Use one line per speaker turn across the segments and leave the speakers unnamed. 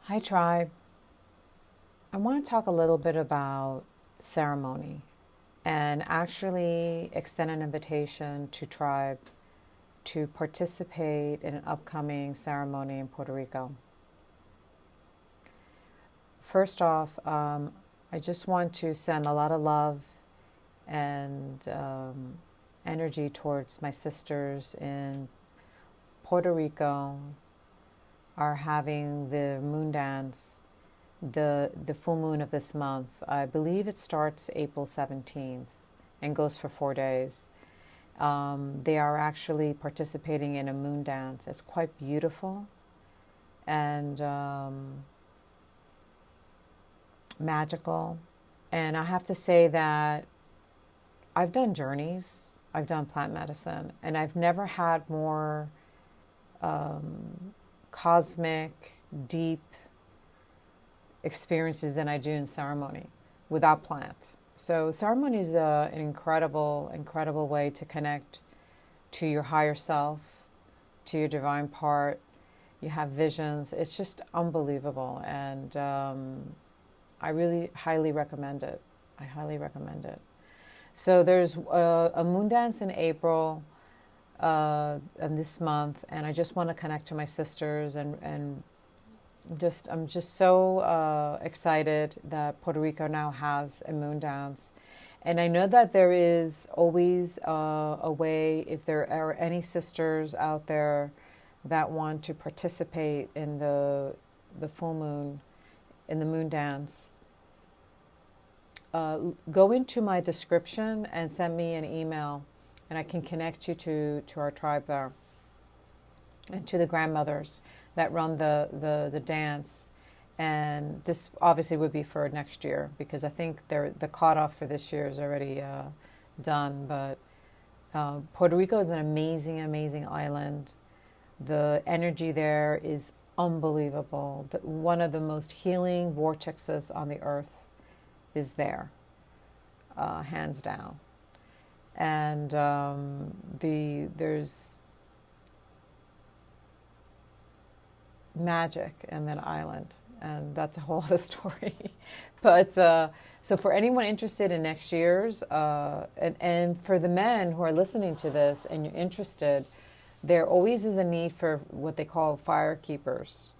Hi, Tribe. I want to talk a little bit about ceremony and actually extend an invitation to Tribe to participate in an upcoming ceremony in Puerto Rico. First off, I just want to send a lot of love and energy towards my sisters in Puerto Rico are having the moon dance, the full moon of this month. I believe it starts April 17th and goes for 4 days. They are actually participating in a moon dance. It's quite beautiful and magical. And I have to say that I've done journeys, I've done plant medicine, and I've never had more cosmic, deep experiences than I do in ceremony without plants. So ceremony is an incredible, incredible way to connect to your higher self, to your divine part. You have visions. It's just unbelievable, and I really highly recommend it. I highly recommend it. So there's a moon dance in April and this month, and I just want to connect to my sisters and I'm just so excited that Puerto Rico now has a moon dance. And I know that there is always a way, if there are any sisters out there that want to participate in the full moon, in the moon dance, go into my description and send me an email, and I can connect you to our tribe there and to the grandmothers that run the dance. And this obviously would be for next year because I think the cutoff for this year is already done. But Puerto Rico is an amazing, amazing island. The energy there is unbelievable. One of the most healing vortexes on the earth is there, hands down. And there's magic in that island, and that's a whole other story. But so for anyone interested in next year's, and for the men who are listening to this and you're interested, there always is a need for what they call fire keepers.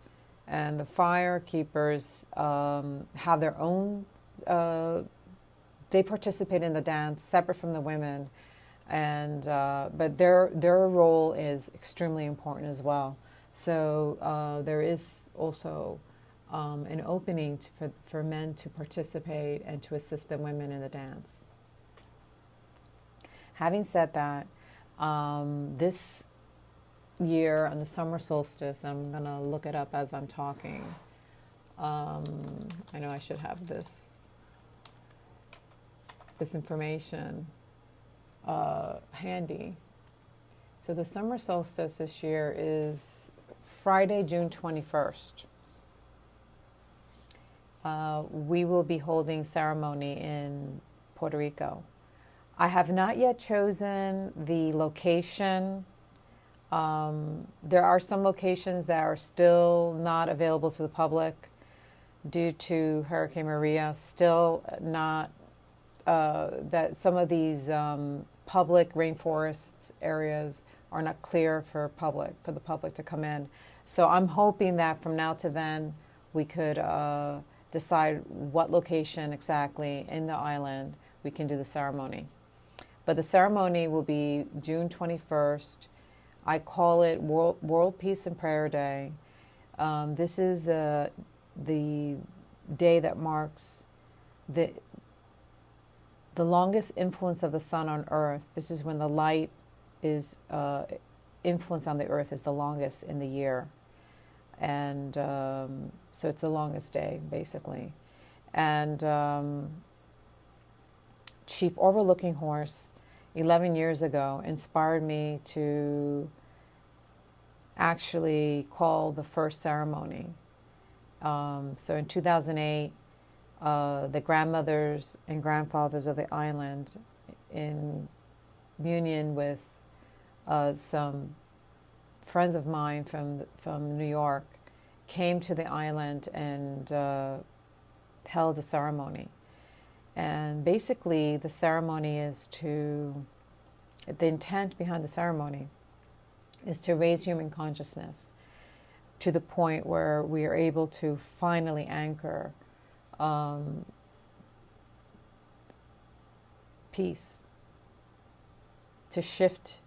And the fire keepers have their own, they participate in the dance separate from the women, and but their role is extremely important as well. So there is also an opening for men to participate and to assist the women in the dance. Having said that, this year on the summer solstice, I'm going to look it up as I'm talking. I know I should have this information handy. So the summer solstice this year is Friday, June 21st. We will be holding ceremony in Puerto Rico. I have not yet chosen the location. There are some locations that are still not available to the public due to Hurricane Maria. Still not, that some of these public rainforests areas are not clear for the public to come in. So I'm hoping that from now to then we could decide what location exactly in the island we can do the ceremony. But the ceremony will be June 21st. I call it World Peace and Prayer Day. This is the day that marks the longest influence of the sun on Earth. This is when the light is influence on the Earth is the longest in the year. And so it's the longest day, basically. And Chief Overlooking Horse, 11 years ago, inspired me to actually call the first ceremony. So in 2008, the grandmothers and grandfathers of the island, in union with some friends of mine from New York came to the island and held a ceremony. And basically, the ceremony is the intent behind the ceremony is to raise human consciousness to the point where we are able to finally anchor peace, to shift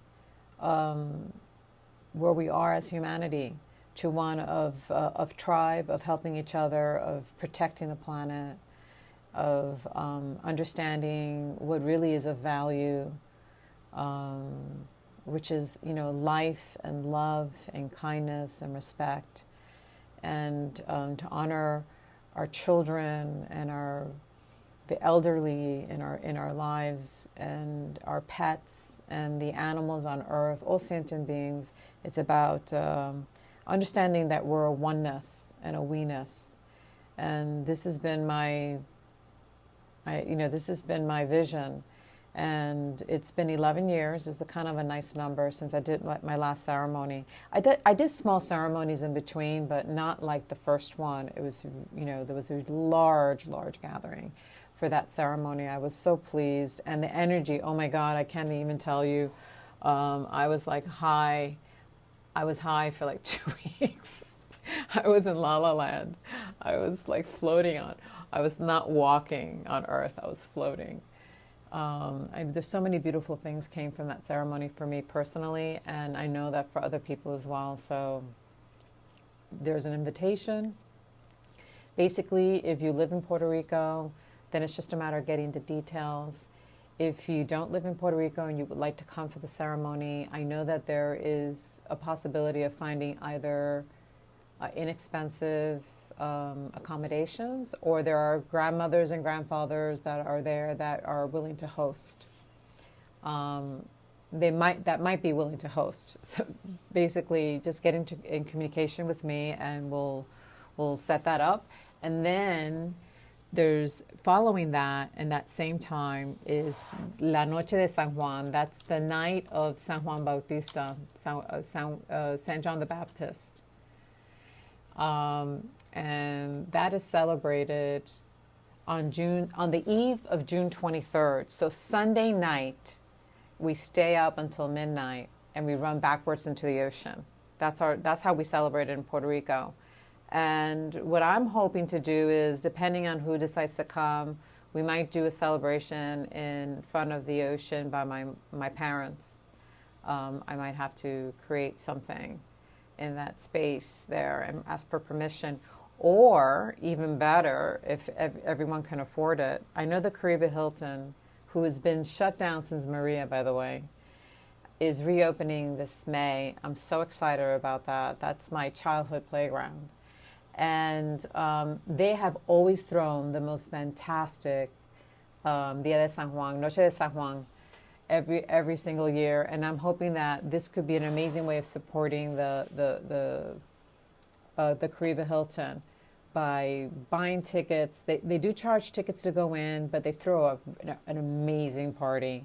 where we are as humanity to one of tribe, of helping each other, of protecting the planet, of understanding what really is of value, which is, life and love and kindness and respect, and to honor our children and the elderly in our lives, and our pets and the animals on earth, all sentient beings. It's about understanding that we're a oneness and a we-ness. And this has been my vision. And it's been 11 years. It's a kind of a nice number since I did my last ceremony. I did small ceremonies in between, but not like the first one. It was, there was a large gathering for that ceremony. I was so pleased. And the energy, oh my God, I can't even tell you. I was like high. I was high for like 2 weeks. I was in La La Land. I was like floating I was not walking on earth. I was floating. There's so many beautiful things came from that ceremony for me personally, and I know that for other people as well. So there's an invitation. Basically, if you live in Puerto Rico, then it's just a matter of getting the details. If you don't live in Puerto Rico and you would like to come for the ceremony, I know that there is a possibility of finding either inexpensive accommodations, or there are grandmothers and grandfathers that are there that are willing to host. That might be willing to host. So basically, just get in communication with me, and we'll set that up. And then there's following that, and that same time is La Noche de San Juan. That's the night of San Juan Bautista, San John the Baptist. And that is celebrated on the eve of June 23rd. So Sunday night, we stay up until midnight and we run backwards into the ocean. That's how we celebrate it in Puerto Rico. And what I'm hoping to do is, depending on who decides to come, we might do a celebration in front of the ocean by my parents. I might have to create something in that space there and ask for permission. Or even better, if everyone can afford it, I know the Caribe Hilton, who has been shut down since Maria, by the way, is reopening this May. I'm so excited about that. That's my childhood playground. And they have always thrown the most fantastic Dia de San Juan, Noche de San Juan, every single year. And I'm hoping that this could be an amazing way of supporting the Caribe Hilton by buying tickets. They do charge tickets to go in, but they throw an amazing party.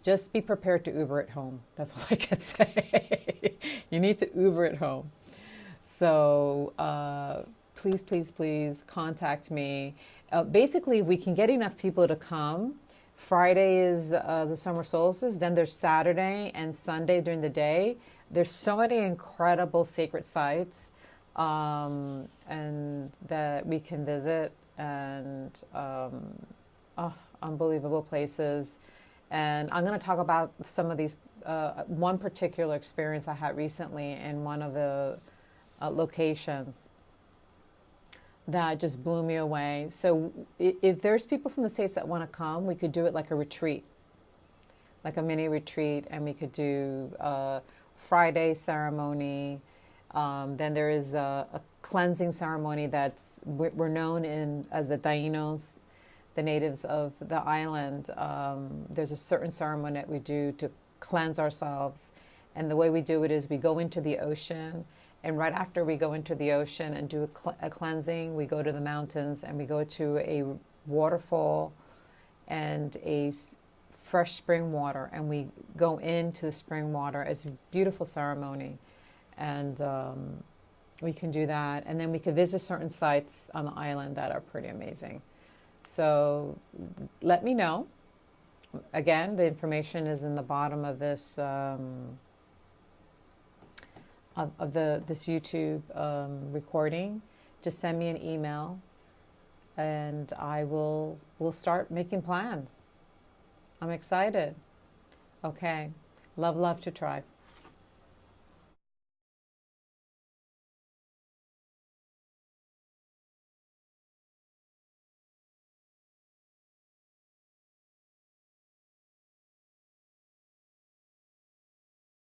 Just be prepared to Uber it home. That's all I can say. You need to Uber it home. So please contact me. Basically, we can get enough people to come. Friday is the summer solstice. Then there's Saturday and Sunday during the day. There's so many incredible sacred sites and that we can visit, and unbelievable places. And I'm going to talk about some of these, one particular experience I had recently in one of the locations that just blew me away. So if there's people from the States that want to come, we could do it like a retreat, like a mini retreat, and we could do a Friday ceremony. Then there is a cleansing ceremony we're known as the Tainos, the natives of the island. There's a certain ceremony that we do to cleanse ourselves. And the way we do it is we go into the ocean, and right after we go into the ocean and do a cleansing, we go to the mountains and we go to a waterfall and a fresh spring water, and we go into the spring water. It's a beautiful ceremony. And We can do that. And then we could visit certain sites on the island that are pretty amazing. So let me know. Again, the information is in the bottom of this this YouTube recording. Just send me an email, and we'll start making plans. I'm excited. Okay, love to Tribe.